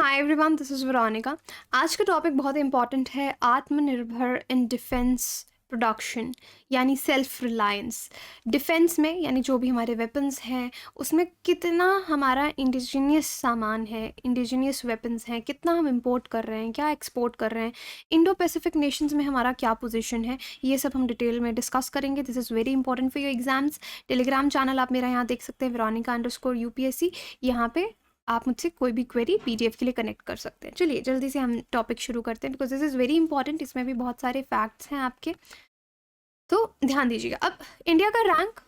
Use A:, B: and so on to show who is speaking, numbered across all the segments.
A: Hi everyone, this is Veronica. आज का topic बहुत इंपॉर्टेंट है, आत्मनिर्भर इन डिफेंस प्रोडक्शन यानी सेल्फ रिलायंस। डिफेंस में यानी जो भी हमारे वेपन्स हैं उसमें कितना हमारा इंडिजीनियस सामान है, इंडिजीनियस वेपन्स हैं, कितना हम इंपोर्ट कर रहे हैं, क्या एक्सपोर्ट कर रहे हैं, इंडो पैसिफिक नेशंस में हमारा क्या पोजीशन है, ये सब हम डिटेल में डिस्कस करेंगे। This is very important for your exams. Telegram channel आप मेरा यहाँ देख सकते हैं, veronica_UPSC। यहाँ पे आप मुझसे कोई भी क्वेरी पीडीएफ के लिए कनेक्ट कर सकते हैं। चलिए जल्दी से हम टॉपिक शुरू करते हैं, because this is very important. इसमें भी बहुत सारे फैक्ट्स हैं आपके, तो ध्यान दीजिएगा। अब इंडिया का रैंक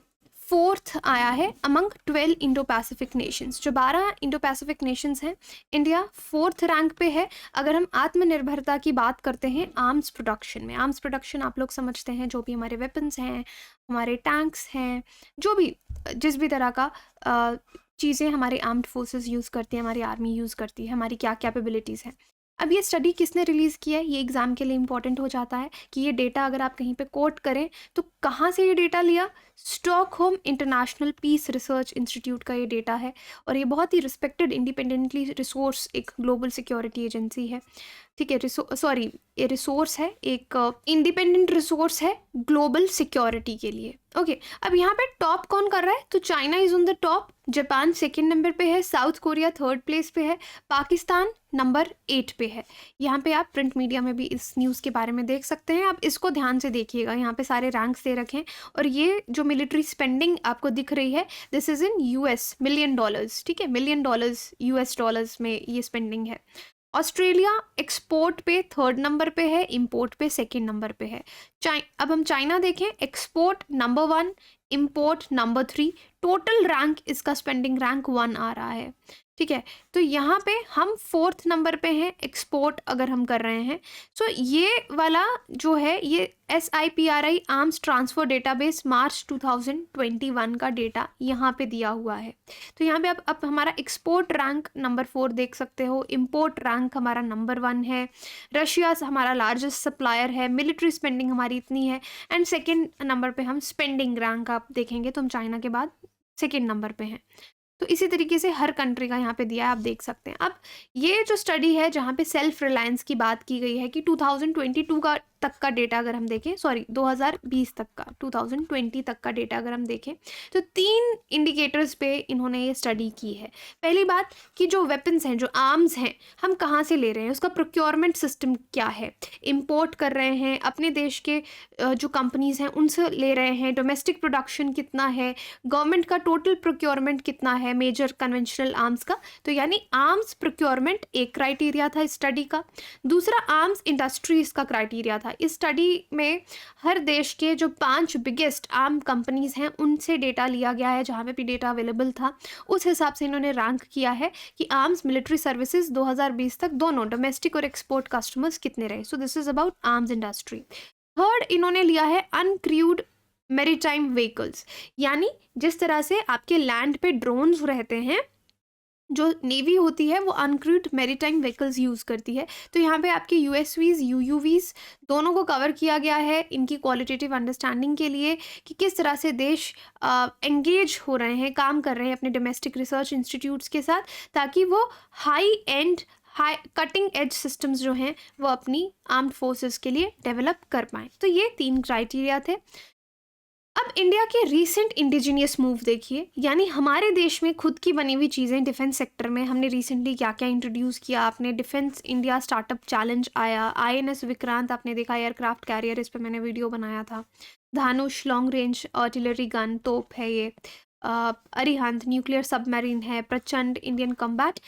A: 4th आया है अमंग 12 इंडो पैसिफिक नेशंस। जो 12 इंडो पैसिफिक नेशंस हैं, इंडिया 4th रैंक पे है। अगर हम आत्मनिर्भरता की बात करते हैं आर्म्स प्रोडक्शन में, आर्म्स प्रोडक्शन आप लोग समझते हैं, जो भी हमारे वेपन्स हैं, हमारे टैंक्स हैं, जो भी जिस भी तरह का चीज़ें हमारे आर्म्ड फोर्सेस यूज़ करती हैं, हमारी आर्मी यूज़ करती है, हमारी क्या कैपेबिलिटीज़ हैं। अब ये स्टडी किसने रिलीज़ किया है, ये एग्ज़ाम के लिए इंपॉर्टेंट हो जाता है कि ये डेटा अगर आप कहीं पे कोट करें तो कहाँ से ये डेटा लिया। Stockholm International Peace Research Institute का ये डेटा है, और ये बहुत ही रिस्पेक्टेड इंडिपेंडेंटली रिसोर्स एक ग्लोबल सिक्योरिटी एजेंसी है। ठीक है, सॉरी, ये रिसोर्स है, एक इंडिपेंडेंट रिसोर्स है ग्लोबल सिक्योरिटी के लिए। ओके, अब यहाँ पे टॉप कौन कर रहा है, तो China is on the top, Japan second number पे है, साउथ कोरिया 3rd प्लेस पे है, पाकिस्तान नंबर 8 पे है। यहाँ पे आप प्रिंट मीडिया में भी इस न्यूज़ के बारे में देख सकते हैं। आप इसको ध्यान से देखिएगा, यहाँ पे सारे रैंक्स दे रखे हैं, और ये जो मिलिट्री स्पेंडिंग आपको दिख रही है, this is in US million dollars. ठीक है, मिलियन डॉलर्स US डॉलर्स में ये स्पेंडिंग है। ऑस्ट्रेलिया एक्सपोर्ट पे 3rd नंबर पे है, इंपोर्ट पे 2nd नंबर पे है। अब हम चाइना देखें, export number 1, import number 3, total rank इसका स्पेंडिंग रैंक 1 आ रहा है। ठीक है, तो यहाँ पे हम 4th नंबर पे हैं एक्सपोर्ट अगर हम कर रहे हैं। सो ये वाला जो है ये SIPRI आर्म्स ट्रांसफ़र डेटाबेस मार्च 2021 का डेटा यहाँ पे दिया हुआ है। तो यहाँ पे आप हमारा एक्सपोर्ट रैंक नंबर 4 देख सकते हो, इंपोर्ट रैंक हमारा नंबर 1 है, रशिया हमारा लार्जेस्ट सप्लायर है, मिलिट्री स्पेंडिंग हमारी इतनी है, एंड 2nd नंबर पे हम स्पेंडिंग रैंक आप देखेंगे तो हम चाइना के बाद 2nd नंबर पे हैं। तो इसी तरीके से हर कंट्री का यहाँ पे दिया है, आप देख सकते हैं। अब ये जो स्टडी है जहाँ पे सेल्फ रिलायंस की बात की गई है कि 2022 का तक का डेटा अगर हम देखें, सॉरी 2020 तक का, 2020 तक का डेटा अगर हम देखें तो 3 इंडिकेटर्स पे इन्होंने ये स्टडी की है। पहली बात कि जो वेपन्स हैं, जो आर्म्स हैं, हम कहाँ से ले रहे हैं, उसका प्रोक्योरमेंट सिस्टम क्या है, इंपोर्ट कर रहे हैं अपने देश के जो कंपनीज़ हैं उनसे ले रहे हैं, डोमेस्टिक प्रोडक्शन कितना है, गवर्नमेंट का टोटल प्रोक्योरमेंट कितना है मेजर कन्वेंशनल आर्म्स का। तो यानी आर्म्स प्रोक्योरमेंट एक क्राइटेरिया था इस स्टडी का। दूसरा आर्म्स इंडस्ट्रीज़ का क्राइटेरिया था। इस स्टडी में हर देश के जो 5 बिगेस्ट आर्म कंपनीज हैं उनसे डेटा लिया गया है, जहाँ पे भी डेटा अवेलेबल था उस हिसाब से इन्होंने रैंक किया है कि आर्म्स मिलिट्री सर्विसेज 2020 तक दोनों डोमेस्टिक और एक्सपोर्ट कस्टमर्स कितने रहे। So this is about arms industry. Third इन्होंने लिया है अनक्रूड मैरीटाइम व्हीकल्स, यानी जिस तरह से आपके लैंड पे ड्रोन्स रहते हैं, जो नेवी होती है वो अनक्रूड मैरीटाइम व्हीकल्स यूज़ करती है। तो यहाँ पे आपके USVs UUVs दोनों को कवर किया गया है इनकी क्वालिटेटिव अंडरस्टैंडिंग के लिए कि किस तरह से देश एंगेज हो रहे हैं, काम कर रहे हैं अपने डोमेस्टिक रिसर्च इंस्टीट्यूट्स के साथ, ताकि वो हाई कटिंग एज सिस्टम्स जो हैं वो अपनी आर्म्ड फोर्सेस के लिए डेवलप कर पाएँ। तो ये 3 क्राइटेरिया थे। अब इंडिया के रीसेंट इंडिजीनियस मूव देखिए, यानी हमारे देश में खुद की बनी हुई चीज़ें डिफेंस सेक्टर में हमने रिसेंटली क्या क्या इंट्रोड्यूस किया। आपने डिफेंस इंडिया स्टार्टअप चैलेंज आया, INS विक्रांत आपने देखा, एयरक्राफ्ट कैरियर, इस पर मैंने वीडियो बनाया था, Dhanush long range artillery gun तोप है ये, अरिहंत न्यूक्लियर सबमरीन है, प्रचंड Indian combat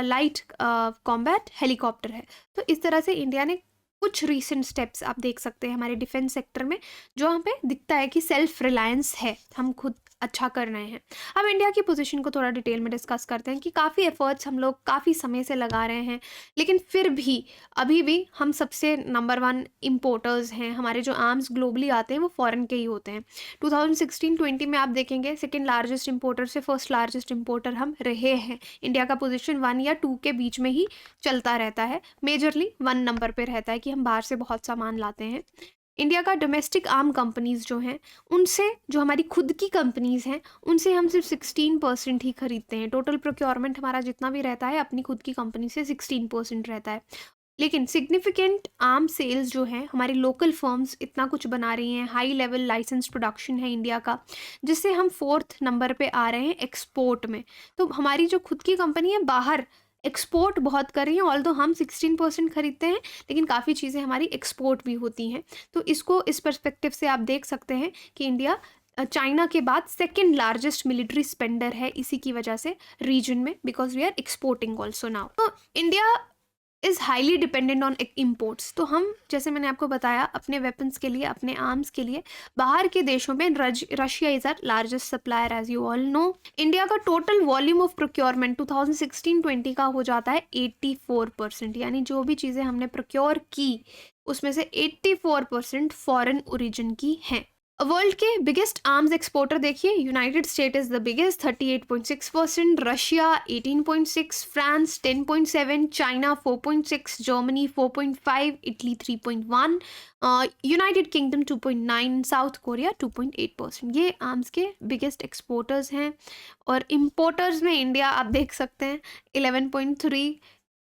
A: light combat helicopter है। तो इस तरह से इंडिया ने कुछ रीसेंट स्टेप्स आप देख सकते हैं हमारे डिफेंस सेक्टर में, जो यहाँ पे दिखता है कि सेल्फ रिलायंस है, हम खुद अच्छा कर रहे हैं। अब इंडिया की पोजीशन को थोड़ा डिटेल में डिस्कस करते हैं कि काफ़ी एफर्ट्स हम लोग काफ़ी समय से लगा रहे हैं, लेकिन फिर भी अभी भी हम सबसे नंबर 1 इम्पोर्टर्स हैं। हमारे जो आर्म्स ग्लोबली आते हैं वो फॉरेन के ही होते हैं। 2016-20 में आप देखेंगे 2nd लार्जेस्ट इम्पोर्टर से 1st लार्जेस्ट इम्पोर्टर हम रहे हैं। इंडिया का पोजीशन 1 या 2 के बीच में ही चलता रहता है, मेजरली 1 नंबर पे रहता है कि हम बाहर से बहुत सामान लाते हैं। इंडिया का डोमेस्टिक आर्म कंपनीज़ जो हैं, उनसे जो हमारी खुद की कंपनीज़ हैं, उनसे हम सिर्फ 16% ही खरीदते हैं। टोटल प्रोक्योरमेंट हमारा जितना भी रहता है अपनी खुद की कंपनी से 16% रहता है। लेकिन सिग्निफिकेंट आर्म सेल्स जो हैं, हमारी लोकल फर्म्स इतना कुछ बना रही हैं, हाई लेवल लाइसेंस प्रोडक्शन है इंडिया का, जिससे हम 4th नंबर पे आ रहे हैं एक्सपोर्ट में। तो हमारी जो खुद की कंपनी है बाहर एक्सपोर्ट बहुत कर रही हैं, ऑल्दो हम 16% खरीदते हैं, लेकिन काफ़ी चीज़ें हमारी एक्सपोर्ट भी होती हैं। तो इसको इस पर्सपेक्टिव से आप देख सकते हैं कि इंडिया चाइना के बाद सेकेंड लार्जेस्ट मिलिट्री स्पेंडर है इसी की वजह से रीजन में, because we are exporting also now. तो India is highly dependent on imports. तो हम, जैसे मैंने आपको बताया, अपने वेपन्स के लिए, अपने आर्म्स के लिए बाहर के देशों में Russia is our largest supplier as you all know. India का टोटल वॉल्यूम ऑफ प्रोक्योरमेंट 2016-20 का हो जाता है 84%, यानी जो भी चीज़ें हमने प्रोक्योर की उसमें से 84% फॉरेन ओरिजिन की हैं। वर्ल्ड के बिगेस्ट आर्म्स एक्सपोर्टर देखिए, United state is the biggest 38.6%, Russia 18.6, France 10.7, China 4.6, Germany 4.5, Italy 3.1, United kingdom 2.9, south Korea 2.8%। ये आर्म्स के बिगेस्ट एक्सपोर्टर्स हैं। और इम्पोर्टर्स में इंडिया आप देख सकते हैं 11.3,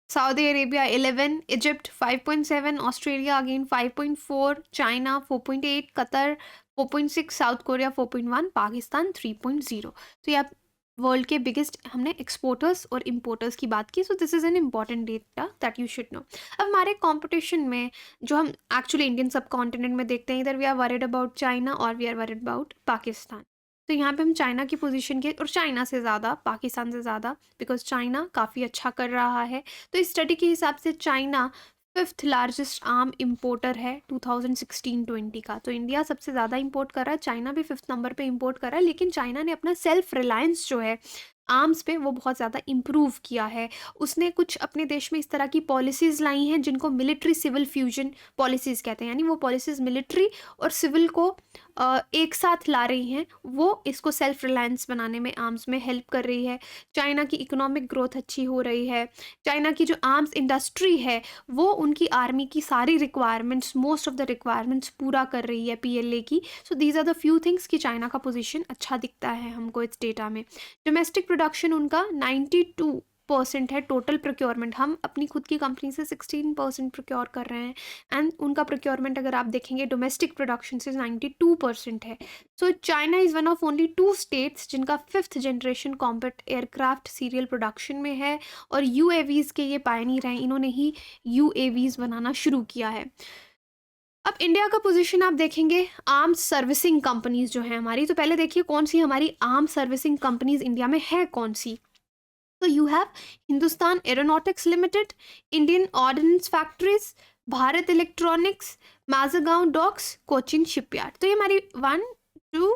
A: Saudi Arabia 11, Egypt 5.7, Australia again 5.4, China 4.8, Qatar 4.6, south Korea 4.1, Pakistan 3.0। तो ये आप वर्ल्ड के बिगेस्ट हमने एक्सपोर्टर्स और इम्पोर्टर्स की बात की। सो this is an important data that you should know. अब हमारे कंपटीशन में जो हम एक्चुअली इंडियन सब कॉन्टिनेंट में देखते हैं, इधर we are worried about China और we are worried about Pakistan. तो यहाँ पे हम चाइना की पोजीशन के, और चाइना से ज़्यादा, पाकिस्तान से ज़्यादा, बिकॉज चाइना काफ़ी अच्छा कर रहा है। तो इस स्टडी के हिसाब से China 5th largest arm importer है 2016-20 का। तो इंडिया सबसे ज़्यादा इंपोर्ट कर रहा है, चाइना भी 5th नंबर पे इंपोर्ट कर रहा है, लेकिन चाइना ने अपना सेल्फ रिलायंस जो है आर्म्स पे वो बहुत ज़्यादा इम्प्रूव किया है। उसने कुछ अपने देश में इस तरह की पॉलिसीज़ लाई हैं जिनको मिलिट्री सिविल फ्यूजन पॉलिसीज़ कहते हैं, यानी वो पॉलिसीज़ मिलिट्री और सिविल को एक साथ ला रही हैं। वो इसको सेल्फ रिलायंस बनाने में आर्म्स में हेल्प कर रही है। चाइना की इकोनॉमिक ग्रोथ अच्छी हो रही है। चाइना की जो आर्म्स इंडस्ट्री है वो उनकी आर्मी की सारी requirements, most of the requirements पूरा कर रही है पीएलए की। So these are the few things कि चाइना का पोजीशन अच्छा दिखता है हमको इस डेटा में। डोमेस्टिक प्रोडक्शन उनका 92% है टोटल प्रोक्योरमेंट। हम अपनी खुद की कंपनी से 16% प्रोक्योर कर रहे हैं, एंड उनका प्रोक्योरमेंट अगर आप देखेंगे डोमेस्टिक प्रोडक्शन से 92% है। So China is one of only 2 states जिनका 5th generation combat aircraft serial production में है, और यूएवीज़ के ये पायनियर हैं, इन्होंने ही यूएवीज़ बनाना शुरू किया है। अब इंडिया का पोजीशन आप देखेंगे आर्म्स सर्विसिंग कंपनीज जो हैं हमारी, तो पहले देखिए कौन सी हमारी आर्म सर्विसिंग कंपनीज इंडिया में है कौन सी। तो you have Hindustan Aeronautics Limited, Indian Ordnance Factories, Bharat Electronics, Mazagon Docks, Cochin Shipyard. तो ये हमारी 1, 2,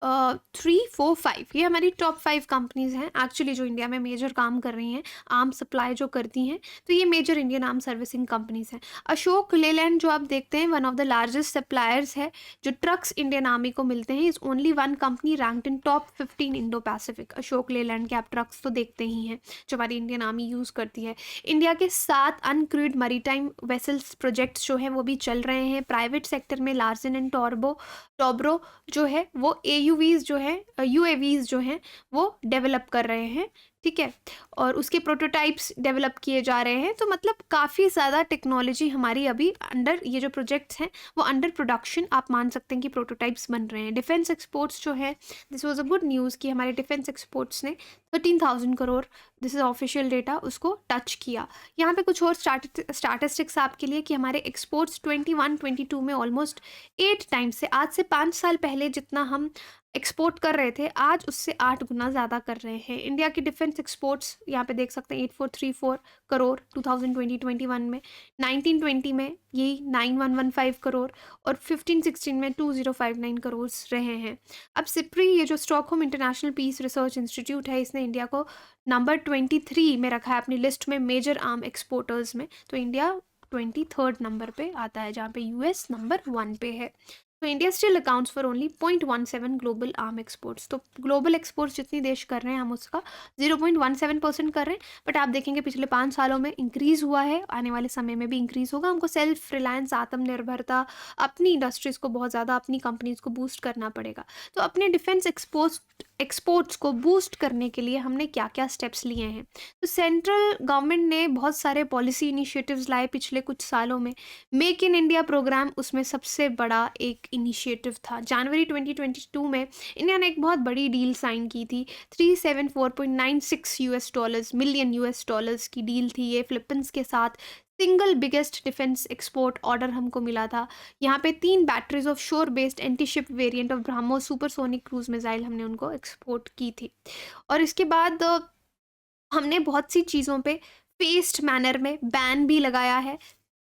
A: 3, 4, 5 ये हमारी टॉप 5 कंपनीज हैं एक्चुअली जो इंडिया में मेजर काम कर रही हैं, आर्म सप्लाई जो करती हैं। तो ये major Indian arm servicing companies हैं। अशोक लेलैंड जो आप देखते हैं one of the largest suppliers है जो ट्रक्स इंडियन आर्मी को मिलते हैं, is only one company ranked in top 15 Indo Pacific. Ashok Leyland के आप ट्रक्स तो देखते ही हैं जो हमारी इंडियन आर्मी यूज़ करती है। इंडिया के 7 अनक्रूड मरीटाइम वेसल्स प्रोजेक्ट्स जो हैं वो भी चल रहे हैं। प्राइवेट सेक्टर में लार्सन एंड टॉब्रो जो है वो एयूवीज जो है, यूएवीज जो हैं वो डेवलप कर रहे हैं, ठीक है, और उसके प्रोटोटाइप्स डेवलप किए जा रहे हैं। तो मतलब काफ़ी ज़्यादा टेक्नोलॉजी हमारी अभी अंडर, ये जो प्रोजेक्ट्स हैं वो अंडर प्रोडक्शन आप मान सकते हैं कि प्रोटोटाइप्स बन रहे हैं। डिफेंस एक्सपोर्ट्स जो है, this was a good news कि हमारे डिफेंस एक्सपोर्ट्स ने 13,000 crore, this is official data, उसको टच किया। यहाँ पे कुछ और स्टैटिस्टिक्स आपके लिए कि हमारे एक्सपोर्ट्स 21-22 में ऑलमोस्ट 8 टाइम्स से, आज से 5 साल पहले जितना हम एक्सपोर्ट कर रहे थे आज उससे 8 गुना ज़्यादा कर रहे हैं। इंडिया की डिफेंस एक्सपोर्ट्स यहाँ पे देख सकते हैं 8434 करोड़ 2020-21 में, 1920 में यही 9115 करोड़, और 15-16 में 2059 करोड़ रहे हैं। अब सिप्री, ये जो Stockholm International Peace Research Institute है, इसने इंडिया को नंबर 23 में रखा है अपनी लिस्ट में मेजर आर्म एक्सपोर्टर्स में। तो इंडिया 23rd नंबर पे आता है जहाँ पे यूएस नंबर 1 पे है। तो India still accounts for only 0.17 global arm exports. तो ग्लोबल एक्सपोर्ट्स जितनी देश कर रहे हैं हम उसका 0.17% कर रहे हैं, बट आप देखेंगे पिछले 5 सालों में इंक्रीज़ हुआ है, आने वाले समय में भी इंक्रीज़ होगा। हमको सेल्फ रिलायंस, आत्मनिर्भरता, अपनी इंडस्ट्रीज़ को बहुत ज़्यादा, अपनी कंपनीज़ को बूस्ट करना पड़ेगा। तो अपने डिफेंस एक्सपोर्ट्स को बूस्ट करने के लिए हमने क्या क्या स्टेप्स लिए हैं। तो सेंट्रल गवर्नमेंट ने बहुत सारे पॉलिसी इनिशिएटिव्स लाए पिछले कुछ सालों में। मेक इन इंडिया प्रोग्राम उसमें सबसे बड़ा एक इनिशिएटिव था। जनवरी 2022 में इंडिया ने एक बहुत बड़ी डील साइन की थी। 374.96 US dollars million US dollars की डील थी ये, फिलीपींस के साथ single biggest defence export order हमको मिला था। यहाँ पे 3 बैटरीज ऑफ शोर based anti ship variant of BrahMos supersonic cruise missile हमने उनको एक्सपोर्ट की थी। और इसके बाद हमने बहुत सी चीज़ों पे फेस्ड मैनर में बैन भी लगाया है।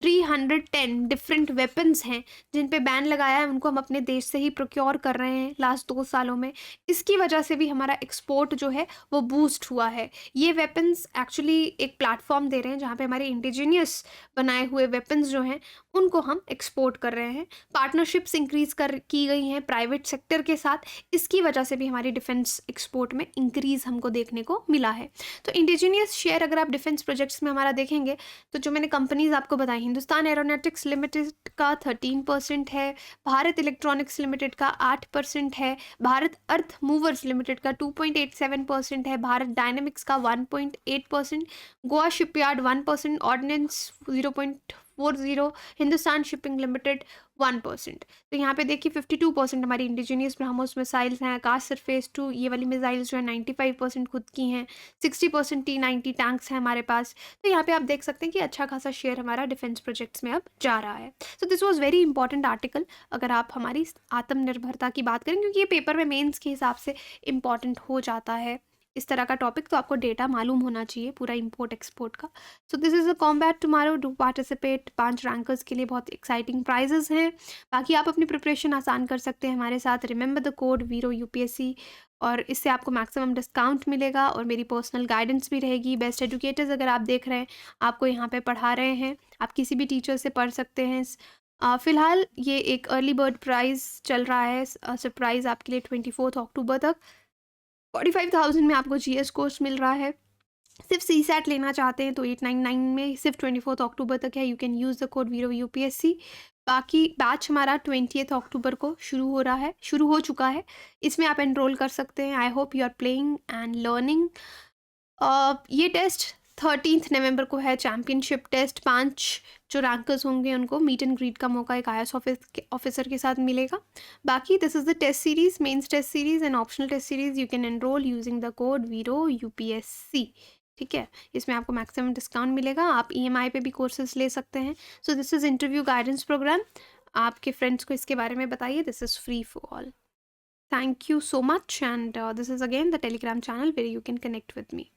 A: 310 डिफरेंट वेपन्स हैं जिन पे बैन लगाया है, उनको हम अपने देश से ही प्रोक्योर कर रहे हैं लास्ट 2 सालों में। इसकी वजह से भी हमारा एक्सपोर्ट जो है वो बूस्ट हुआ है। ये वेपन्स एक्चुअली एक प्लेटफॉर्म दे रहे हैं जहाँ पे हमारे इंडिजीनियस बनाए हुए वेपन्स जो हैं उनको हम एक्सपोर्ट कर रहे हैं। पार्टनरशिप्स इंक्रीज की गई हैं प्राइवेट सेक्टर के साथ, इसकी वजह से भी हमारी डिफेंस एक्सपोर्ट में इंक्रीज हमको देखने को मिला है। तो इंडिजीनियस शेयर अगर आप डिफेंस प्रोजेक्ट्स में हमारा देखेंगे तो जो मैंने कंपनीज आपको बताई, हिंदुस्तान एरोनॉटिक्स लिमिटेड का 13% है, भारत इलेक्ट्रॉनिक्स लिमिटेड का 8% है, भारत अर्थ मूवर्स लिमिटेड का 2.87% है, भारत डायनेमिक्स का 1.8%, Goa shipyard 1%, ordnance 0.40, Hindustan shipping limited 1%। तो यहाँ पे देखिए 52% हमारी इंडिजीनियस ब्रह्मोस मिसाइल्स हैं। आकाश सरफेस 2 ये वाली मिसाइल्स जो है 95% खुद की हैं। 60% T90 टैंक्स हैं हमारे पास। तो यहाँ पे आप देख सकते हैं कि अच्छा खासा शेयर हमारा डिफेंस प्रोजेक्ट्स में अब जा रहा है। So this was very important article अगर आप हमारी आत्मनिर्भरता की बात करें, क्योंकि ये पेपर में मेंस के हिसाब से इम्पॉर्टेंट हो जाता है इस तरह का टॉपिक, तो आपको डेटा मालूम होना चाहिए पूरा इंपोर्ट एक्सपोर्ट का। सो this is a combat tomorrow, do participate. 5 rankers के लिए बहुत एक्साइटिंग प्राइजेस हैं। बाकी आप अपनी प्रिपरेशन आसान कर सकते हैं हमारे साथ। रिमेंबर द कोड वीरो यूपीएससी, और इससे आपको मैक्सिमम डिस्काउंट मिलेगा और मेरी पर्सनल गाइडेंस भी रहेगी। बेस्ट एजुकेटर्स अगर आप देख रहे हैं, आपको यहाँ पे पढ़ा रहे हैं, आप किसी भी टीचर से पढ़ सकते हैं। फ़िलहाल ये एक अर्ली बर्ड प्राइस चल रहा है, सरप्राइज़ आपके लिए 24 अक्टूबर तक। 45,000 में आपको जीएस कोर्स मिल रहा है। सिर्फ सीसैट लेना चाहते हैं तो 899 में सिर्फ 24 अक्टूबर तक है। You can use the code वीरो यूपीएससी। बाकी बैच हमारा 20 अक्टूबर को शुरू हो चुका है। इसमें आप एनरोल कर सकते हैं। I hope you are playing and learning. ये टेस्ट 13 नवंबर को है, चैम्पियनशिप टेस्ट। 5 जो रैंकर्स होंगे उनको मीट एंड ग्रीट का मौका एक आईएएस ऑफिसर के साथ मिलेगा। बाकी this is the test series, mains test series and optional test series. You can enrol using the code वीरो यूपीएससी। ठीक है, इसमें आपको मैक्सिमम डिस्काउंट मिलेगा। आप ईएमआई पे भी कोर्सेज ले सकते हैं। So this is interview guidance program. आपके फ्रेंड्स को इसके बारे में बताइए। This is free for all. Thank you so much, and this is again the Telegram channel where you can connect with me.